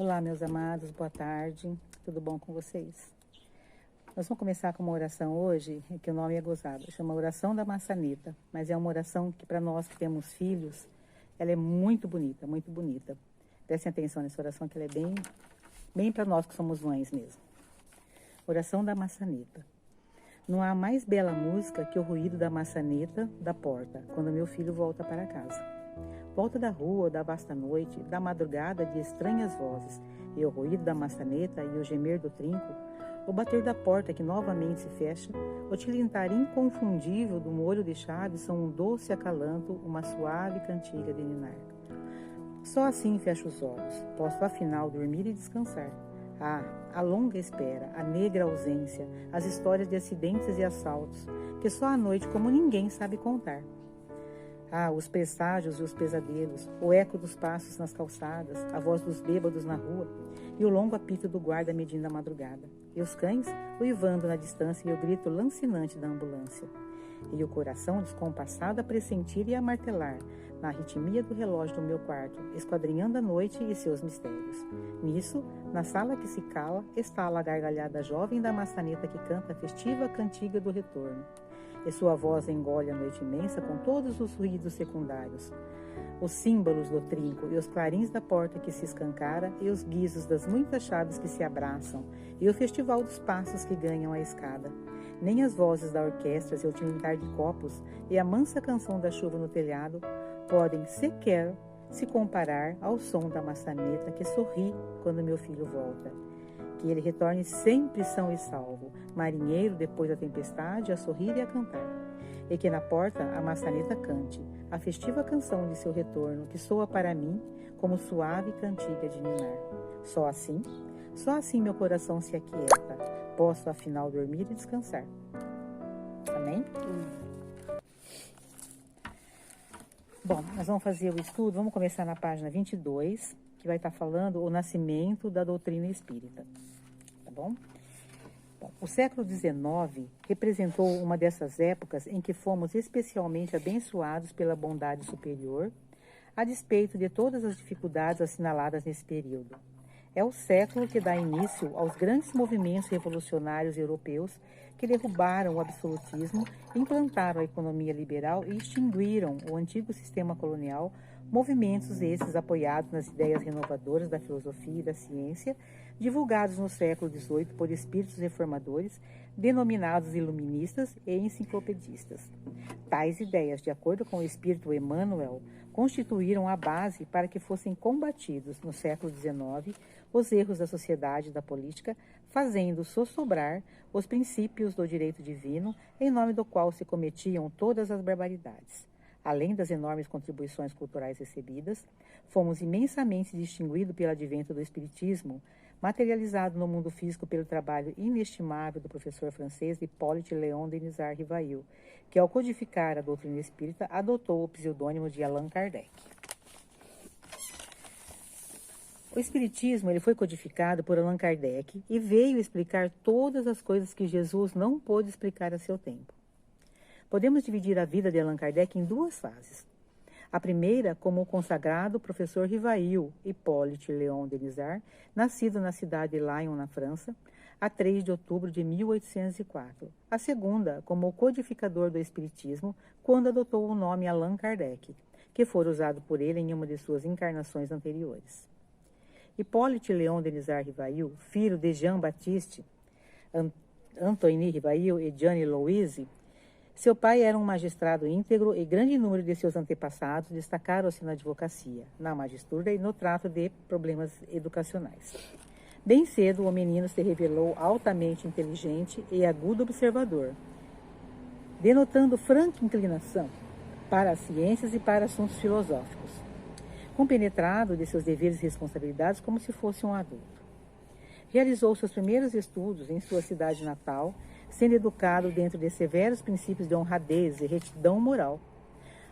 Olá, meus amados, boa tarde, tudo bom com vocês? Nós vamos começar com uma oração hoje, que o nome é gozado, chama Oração da Maçaneta, mas é uma oração que para nós que temos filhos, ela é muito bonita, muito bonita. Prestem atenção nessa oração, que ela é bem para nós que somos mães mesmo. Oração da Maçaneta. Não há mais bela música que o ruído da maçaneta da porta, quando meu filho volta para casa. Volta da rua, da vasta noite, da madrugada de estranhas vozes, e o ruído da maçaneta e o gemer do trinco, o bater da porta que novamente se fecha, o tilintar inconfundível do molho de chave são um doce acalanto, uma suave cantiga de ninar. Só assim fecho os olhos, posso afinal dormir e descansar. Ah, a longa espera, a negra ausência, as histórias de acidentes e assaltos, que só à noite como ninguém sabe contar. Ah, os presságios e os pesadelos, o eco dos passos nas calçadas, a voz dos bêbados na rua e o longo apito do guarda medindo a madrugada. E os cães uivando na distância e o grito lancinante da ambulância. E o coração descompassado a pressentir e a martelar, na arritmia do relógio do meu quarto, esquadrinhando a noite e seus mistérios. Nisso, na sala que se cala, estala a gargalhada jovem da maçaneta que canta a festiva cantiga do retorno. E sua voz engole a noite imensa com todos os ruídos secundários, os símbolos do trinco e os clarins da porta que se escancara e os guizos das muitas chaves que se abraçam e o festival dos passos que ganham a escada. Nem as vozes da orquestra e o tilintar de copos e a mansa canção da chuva no telhado podem sequer se comparar ao som da maçaneta que sorri quando meu filho volta. Que ele retorne sempre são e salvo, marinheiro depois da tempestade, a sorrir e a cantar. E que na porta a maçaneta cante a festiva canção de seu retorno, que soa para mim como suave cantiga de ninar. Só assim meu coração se aquieta, posso afinal dormir e descansar. Amém? Bom, nós vamos fazer o estudo, vamos começar na página 22, que vai estar falando o nascimento da doutrina espírita. Tá bom? Bom, o século XIX representou uma dessas épocas em que fomos especialmente abençoados pela bondade superior, a despeito de todas as dificuldades assinaladas nesse período. É o século que dá início aos grandes movimentos revolucionários europeus que derrubaram o absolutismo, implantaram a economia liberal e extinguiram o antigo sistema colonial, movimentos esses apoiados nas ideias renovadoras da filosofia e da ciência, divulgados no século XVIII por espíritos reformadores, denominados iluministas e enciclopedistas. Tais ideias, de acordo com o espírito Emmanuel, constituíram a base para que fossem combatidos, no século XIX, os erros da sociedade e da política, fazendo sossobrar os princípios do direito divino, em nome do qual se cometiam todas as barbaridades. Além das enormes contribuições culturais recebidas, fomos imensamente distinguidos pelo advento do Espiritismo, materializado no mundo físico pelo trabalho inestimável do professor francês Hippolyte Léon Denisard Rivail, que ao codificar a doutrina espírita adotou o pseudônimo de Allan Kardec. O Espiritismo ele foi codificado por Allan Kardec e veio explicar todas as coisas que Jesus não pôde explicar a seu tempo. Podemos dividir a vida de Allan Kardec em duas fases. A primeira, como o consagrado professor Rivail Hippolyte Léon Denisard, nascido na cidade de Lyon, na França, a 3 de outubro de 1804. A segunda, como o codificador do Espiritismo, quando adotou o nome Allan Kardec, que fora usado por ele em uma de suas encarnações anteriores. Hippolyte Léon Denisard Rivail, filho de Jean-Baptiste Antoine Rivail e Jeanne Louise, seu pai era um magistrado íntegro e grande número de seus antepassados destacaram-se na advocacia, na magistura e no trato de problemas educacionais. Bem cedo, o menino se revelou altamente inteligente e agudo observador, denotando franca inclinação para as ciências e para assuntos filosóficos, compenetrado de seus deveres e responsabilidades como se fosse um adulto. Realizou seus primeiros estudos em sua cidade natal, sendo educado dentro de severos princípios de honradez e retidão moral.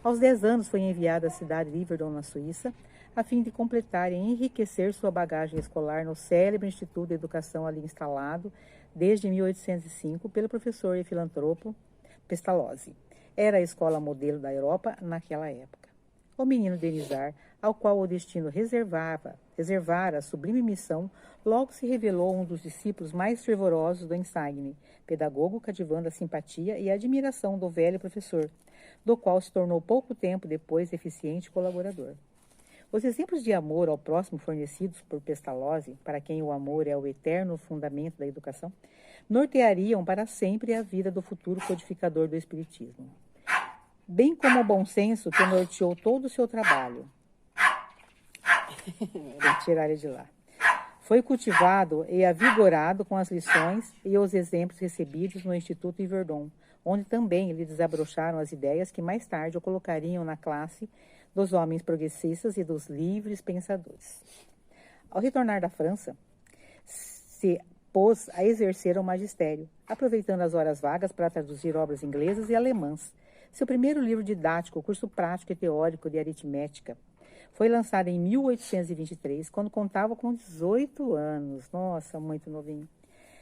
Aos 10 anos foi enviado à cidade de Yverdon, na Suíça, a fim de completar e enriquecer sua bagagem escolar no célebre Instituto de Educação ali instalado desde 1805 pelo professor e filantropo Pestalozzi. Era a escola modelo da Europa naquela época. O menino Denisard, ao qual o destino reservava reservara a sublime missão, logo se revelou um dos discípulos mais fervorosos do Insigne, pedagogo cativando a simpatia e a admiração do velho professor, do qual se tornou pouco tempo depois eficiente colaborador. Os exemplos de amor ao próximo fornecidos por Pestalozzi, para quem o amor é o eterno fundamento da educação, norteariam para sempre a vida do futuro codificador do Espiritismo. Bem como o bom senso que norteou todo o seu trabalho. Vou tirar ele de lá. Foi cultivado e avigorado com as lições e os exemplos recebidos no Instituto Yverdon, onde também lhe desabrocharam as ideias que mais tarde o colocariam na classe dos homens progressistas e dos livres pensadores. Ao retornar da França, se pôs a exercer o magistério, aproveitando as horas vagas para traduzir obras inglesas e alemãs. Seu primeiro livro didático, Curso Prático e Teórico de Aritmética, foi lançado em 1823, quando contava com 18 anos. Nossa, muito novinho.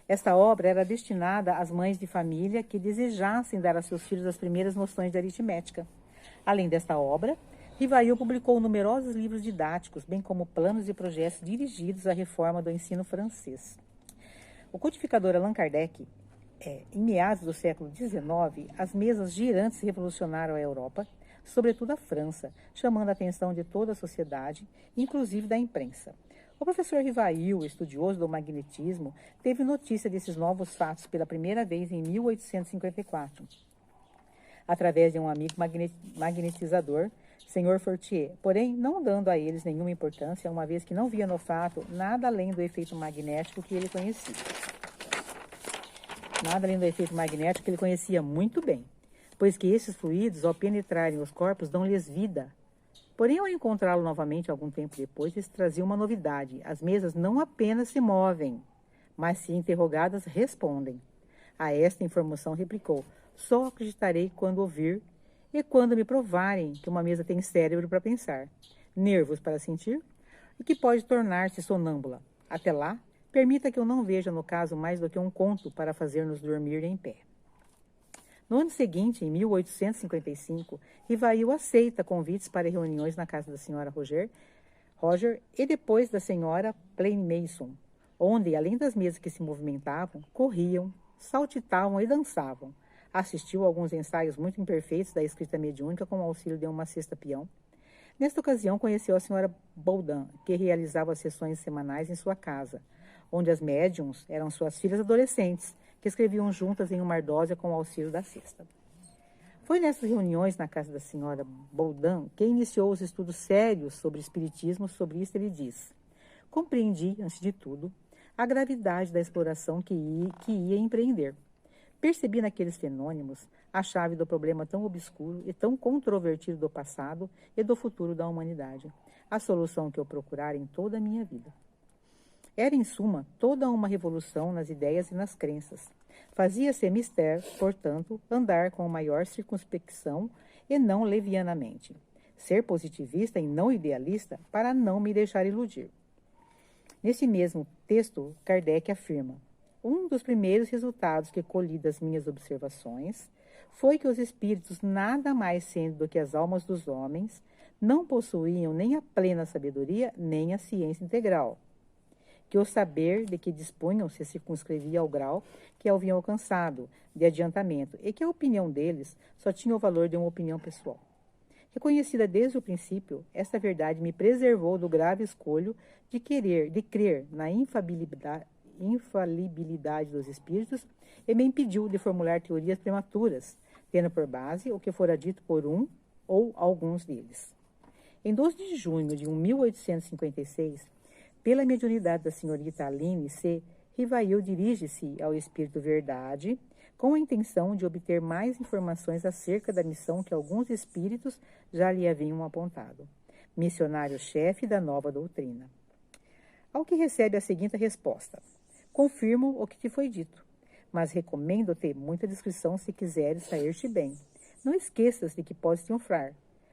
Esta obra era destinada às mães de família que desejassem dar a seus filhos as primeiras noções de aritmética. Além desta obra, Rivail publicou numerosos livros didáticos, bem como planos e projetos dirigidos à reforma do ensino francês. O codificador Allan Kardec, em meados do século XIX, as mesas girantes revolucionaram a Europa, sobretudo a França, chamando a atenção de toda a sociedade, inclusive da imprensa. O professor Rivail, estudioso do magnetismo, teve notícia desses novos fatos pela primeira vez em 1854, através de um amigo magnetizador, Sr. Fortier, porém não dando a eles nenhuma importância, uma vez que não via no fato nada além do efeito magnético que ele conhecia. Nada além do efeito magnético que ele conhecia muito bem, pois que esses fluidos, ao penetrarem os corpos, dão-lhes vida. Porém, ao encontrá-lo novamente algum tempo depois, eles traziam uma novidade. As mesas não apenas se movem, mas se interrogadas, respondem. A esta informação replicou: só acreditarei quando ouvir e quando me provarem que uma mesa tem cérebro para pensar, nervos para sentir e que pode tornar-se sonâmbula. Até lá, permita que eu não veja no caso mais do que um conto para fazer-nos dormir em pé. No ano seguinte, em 1855, Rivail aceita convites para reuniões na casa da senhora Roger e depois da senhora Plain Mason, onde, além das mesas que se movimentavam, corriam, saltitavam e dançavam. Assistiu a alguns ensaios muito imperfeitos da escrita mediúnica com o auxílio de uma cesta-peão. Nesta ocasião, conheceu a senhora Baudin, que realizava sessões semanais em sua casa, onde as médiums eram suas filhas adolescentes, que escreviam juntas em uma ardósia com o auxílio da cesta. Foi nessas reuniões na casa da senhora Baudin que iniciou os estudos sérios sobre espiritismo. Sobre isso ele diz: compreendi, antes de tudo, a gravidade da exploração que ia empreender. Percebi naqueles fenômenos a chave do problema tão obscuro e tão controvertido do passado e do futuro da humanidade, a solução que eu procurara em toda a minha vida. Era, em suma, toda uma revolução nas ideias e nas crenças. Fazia-se mister, portanto, andar com maior circunspecção e não levianamente. Ser positivista e não idealista para não me deixar iludir. Nesse mesmo texto, Kardec afirma: um dos primeiros resultados que colhi das minhas observações foi que os espíritos, nada mais sendo do que as almas dos homens, não possuíam nem a plena sabedoria, nem a ciência integral. Que o saber de que dispunham se circunscrevia ao grau que haviam alcançado de adiantamento e que a opinião deles só tinha o valor de uma opinião pessoal. Reconhecida desde o princípio, esta verdade me preservou do grave escolho de crer na infalibilidade dos espíritos e me impediu de formular teorias prematuras, tendo por base o que fora dito por um ou alguns deles. Em 12 de junho de 1856, pela mediunidade da senhorita Aline C., Rivail dirige-se ao Espírito Verdade com a intenção de obter mais informações acerca da missão que alguns espíritos já lhe haviam apontado. Missionário-chefe da nova doutrina. Ao que recebe a seguinte resposta: confirmo o que te foi dito, mas recomendo-te muita discrição se quiseres sair-te bem. Não esqueças de que podes triunfar,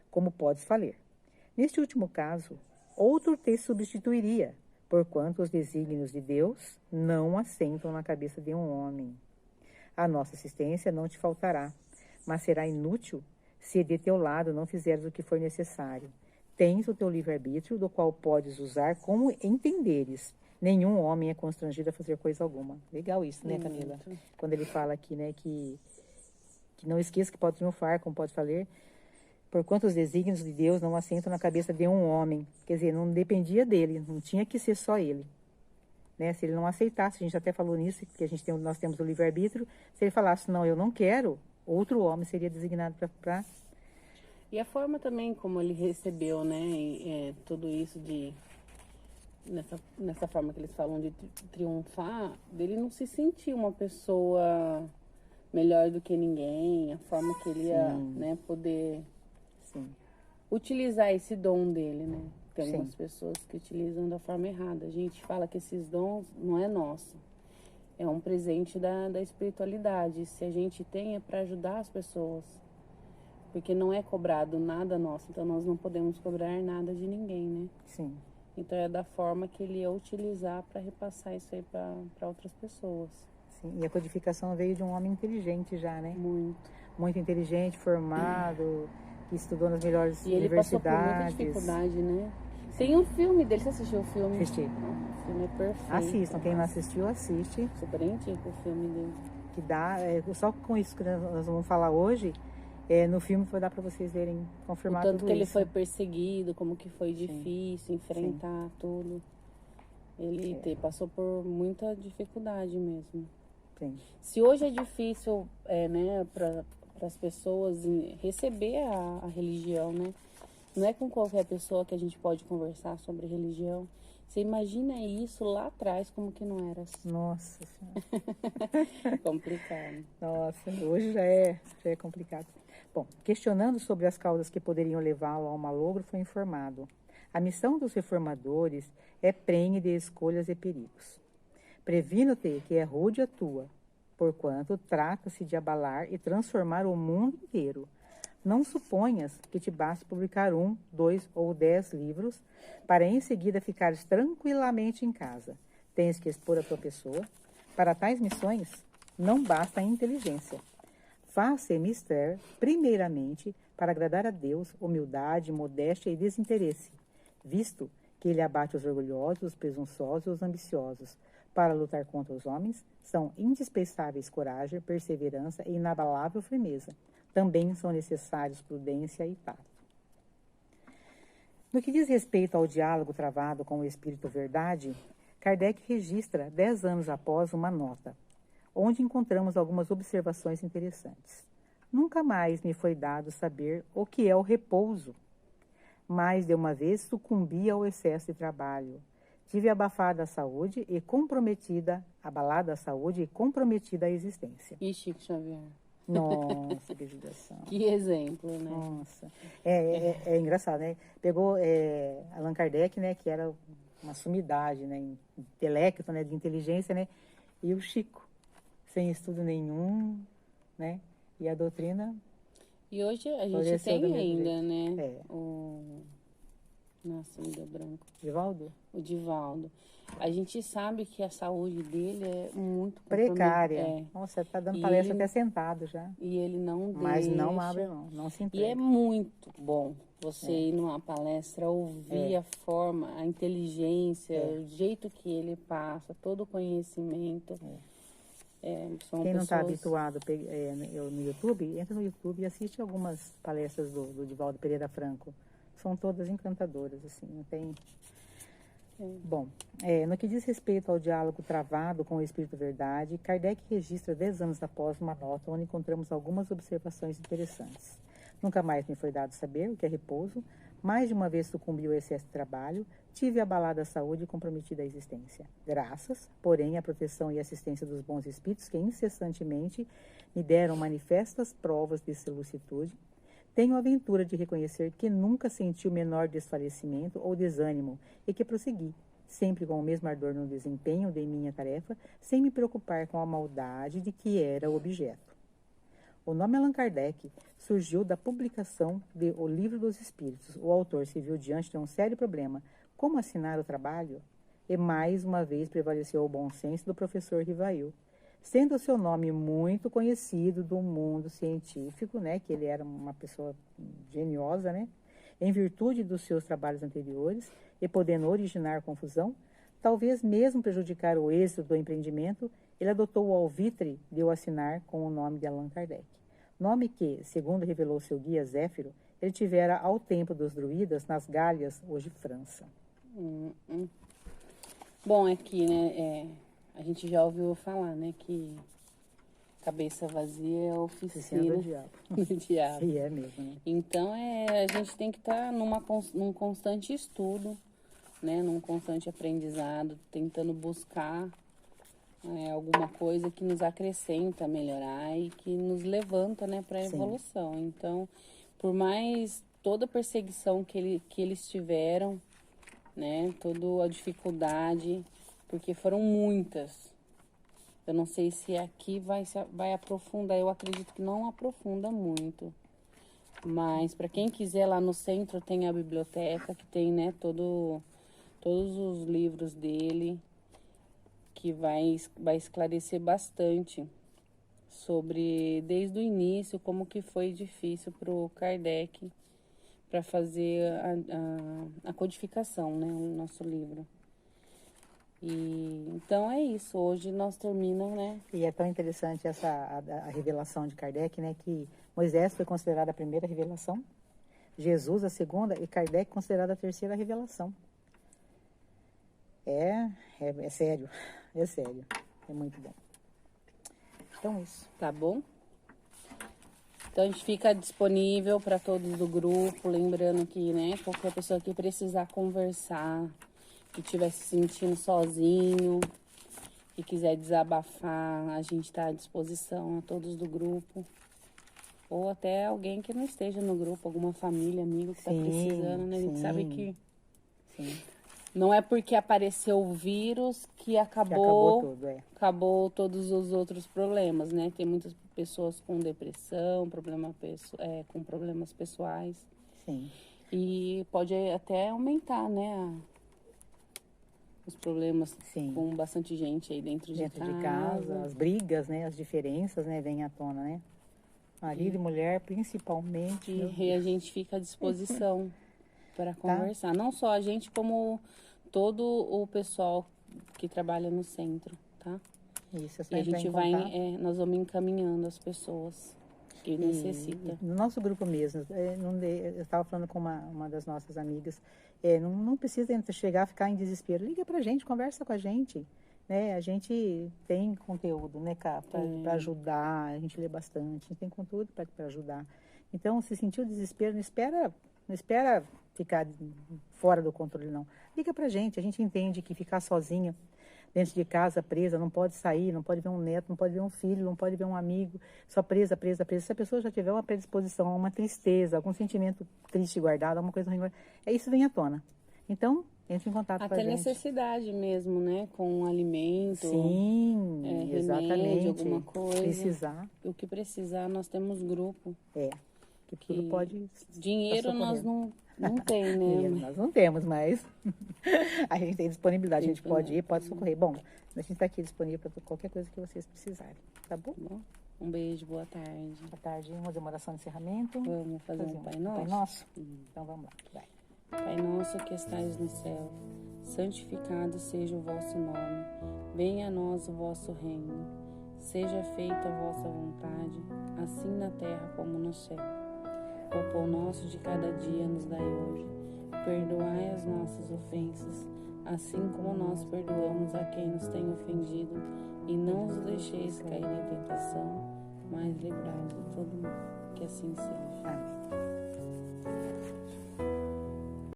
como podes falir. Neste último caso, outro te substituiria, porquanto os desígnios de Deus não assentam na cabeça de um homem. A nossa assistência não te faltará, mas será inútil se de teu lado não fizeres o que for necessário. Tens o teu livre-arbítrio, do qual podes usar como entenderes. Nenhum homem é constrangido a fazer coisa alguma. Legal isso, né, Camila? Quando ele fala aqui, né, que não esqueça que pode triunfar, como pode falar, porquanto os desígnios de Deus não assentam na cabeça de um homem. Quer dizer, não dependia dele, não tinha que ser só ele. Né? Se ele não aceitasse, a gente até falou nisso, que nós temos o livre-arbítrio, se ele falasse, não, eu não quero, outro homem seria designado para... E a forma também como ele recebeu, né, tudo isso nessa forma que eles falam de triunfar, dele não se sentir uma pessoa melhor do que ninguém, a forma que ele ia, né, poder utilizar esse dom dele, né? Tem algumas pessoas que utilizam da forma errada. A gente fala que esses dons não é nosso. É um presente da espiritualidade. Se a gente tem, é para ajudar as pessoas. Porque não é cobrado nada nosso. Então, nós não podemos cobrar nada de ninguém, né? Sim. Então, é da forma que ele ia utilizar para repassar isso aí para outras pessoas. Sim. E a codificação veio de um homem inteligente já, né? Muito. Muito inteligente, formado, que estudou nas melhores e ele universidades. Passou por muita dificuldade, né? Tem um filme dele, você assistiu o filme? Assisti. O filme é perfeito. Assistam, quem não assistiu, assiste. Super indico o filme dele. Que dá, só com isso que nós vamos falar hoje, no filme vai dar para vocês verem, confirmar tudo isso. O tanto que ele foi perseguido, como que foi difícil enfrentar tudo. Ele passou por muita dificuldade mesmo. Sim. Se hoje é difícil, né, para as pessoas receber a religião, né? Não é com qualquer pessoa que a gente pode conversar sobre religião. Você imagina isso lá atrás, como que não era assim. Nossa Senhora. Complicado. Nossa, hoje já é complicado. Bom, questionando sobre as causas que poderiam levá-lo ao malogro, foi informado. A missão dos reformadores é prenhe de escolhas e perigos. Previno-te que é rude a tua, porquanto trata-se de abalar e transformar o mundo inteiro. Não suponhas que te baste publicar 1, 2 ou 10 livros para em seguida ficares tranquilamente em casa. Tens que expor a tua pessoa. Para tais missões, não basta a inteligência. Faz-se mister, primeiramente, para agradar a Deus, humildade, modéstia e desinteresse, visto que ele abate os orgulhosos, os presunçosos e os ambiciosos. Para lutar contra os homens, são indispensáveis coragem, perseverança e inabalável firmeza. Também são necessários prudência e tato. No que diz respeito ao diálogo travado com o Espírito Verdade, Kardec registra, 10 anos após, uma nota, onde encontramos algumas observações interessantes. Nunca mais me foi dado saber o que é o repouso. Mais de uma vez sucumbi ao excesso de trabalho. Tive abafada a saúde e comprometida, abalada a saúde e comprometida a existência. E Chico Xavier? Nossa, que judiação. Que exemplo, né? Nossa. É engraçado, né? Pegou Allan Kardec, né? Que era uma sumidade, né? Intelecto, né? De inteligência, né? E o Chico, sem estudo nenhum, né? E a doutrina... E hoje a gente tem ainda, né? Nossa, me deu branco. Divaldo? O Divaldo. A gente sabe que a saúde dele é muito precária. Nossa, está dando palestra até sentado já. E ele não deixa. Mas não abre mão, não se entrega. E é muito bom você ir numa palestra, ouvir a forma, a inteligência, o jeito que ele passa, todo o conhecimento. Quem não está habituado no YouTube, entra no YouTube e assiste algumas palestras do Divaldo Pereira Franco. São todas encantadoras, assim, não tem... Bom, no que diz respeito ao diálogo travado com o Espírito Verdade, Kardec registra 10 anos após uma nota onde encontramos algumas observações interessantes. Nunca mais me foi dado saber o que é repouso, mais de uma vez sucumbi ao excesso de trabalho, tive abalada a saúde e comprometida a existência. Graças, porém, à proteção e assistência dos bons espíritos que incessantemente me deram manifestas provas de solicitude, tenho a ventura de reconhecer que nunca senti o menor desfalecimento ou desânimo e que prossegui, sempre com o mesmo ardor no desempenho de minha tarefa, sem me preocupar com a maldade de que era o objeto. O nome Allan Kardec surgiu da publicação de O Livro dos Espíritos. O autor se viu diante de um sério problema, como assinar o trabalho? E mais uma vez prevaleceu o bom senso do professor Rivail. Sendo o seu nome muito conhecido do mundo científico, né, que ele era uma pessoa geniosa, né, em virtude dos seus trabalhos anteriores e podendo originar confusão, talvez mesmo prejudicar o êxito do empreendimento, ele adotou o alvitre de o assinar com o nome de Allan Kardec. Nome que, segundo revelou seu guia Zéfiro, ele tivera ao tempo dos druidas nas Gálias, hoje França. Bom, aqui, né, a gente já ouviu falar, né, que cabeça vazia é a oficina do diabo. do diabo. E é mesmo, né? Então, a gente tem que estar num constante estudo, né, num constante aprendizado, tentando buscar alguma coisa que nos acrescenta a melhorar e que nos levanta, né, para a evolução. Então, por mais toda a perseguição que eles tiveram, né, toda a dificuldade, porque foram muitas. Eu não sei se aqui vai aprofundar, eu acredito que não aprofunda muito. Mas para quem quiser, lá no centro tem a biblioteca, que tem, né, todos os livros dele, que vai esclarecer bastante sobre, desde o início, como que foi difícil para o Kardec para fazer a codificação, né, o nosso livro. E então é isso, hoje nós terminamos, né? E é tão interessante a revelação de Kardec, né, que Moisés foi considerada a primeira revelação, Jesus a segunda e Kardec considerada a terceira revelação. É sério, é sério, é muito bom. Então isso. Tá bom? Então a gente fica disponível para todos do grupo, lembrando que, né, qualquer pessoa que precisar conversar, que estiver se sentindo sozinho, que quiser desabafar, a gente está à disposição a todos do grupo. Ou até alguém que não esteja no grupo, alguma família, amigo que está precisando, né? A gente sabe que não é porque apareceu o vírus que acabou tudo, acabou todos os outros problemas, né? Tem muitas pessoas com depressão, com problemas pessoais. Sim. E pode até aumentar, né? Os problemas com bastante gente aí dentro de casa. As brigas, né? As diferenças, né? Vêm à tona, né? Marido e mulher, principalmente. E a gente fica à disposição para conversar. Não só a gente, como todo o pessoal que trabalha no centro, tá? Isso, e a gente nós vamos encaminhando as pessoas que necessitam. No nosso grupo mesmo, eu estava falando com uma das nossas amigas, não precisa chegar a ficar em desespero. Liga pra gente, conversa com a gente. Né? A gente tem conteúdo, né, para ajudar, a gente lê bastante, a gente tem conteúdo para ajudar. Então, se sentiu desespero, não espera ficar fora do controle, não. Liga pra gente, a gente entende que ficar sozinha dentro de casa, presa, não pode sair, não pode ver um neto, não pode ver um filho, não pode ver um amigo, só presa. Se a pessoa já tiver uma predisposição, uma tristeza, algum sentimento triste guardado, alguma coisa ruim, isso vem à tona. Então, entre em contato com a gente. Até necessidade mesmo, né? Com um alimento. Sim, exatamente. Remédio, alguma coisa. Precisar. O que precisar, nós temos grupo. Que tudo pode... Dinheiro nós não tem, né? Nós não temos, mas a gente tem disponibilidade. A gente pode ir, pode socorrer. Bom, a gente está aqui disponível para qualquer coisa que vocês precisarem. Tá bom? Um beijo, boa tarde. Boa tarde. Vamos fazer uma oração de encerramento. Vamos fazer um Pai Nosso? Pai Nosso? Então vamos lá. Vai. Pai nosso que estais no céu, santificado seja o vosso nome. Venha a nós o vosso reino. Seja feita a vossa vontade, assim na terra como no céu. O pão nosso de cada dia nos dai hoje. Perdoai as nossas ofensas, assim como nós perdoamos a quem nos tem ofendido. E não os deixeis cair em tentação, mas livrai-nos de todo mal. Que assim seja. Amém.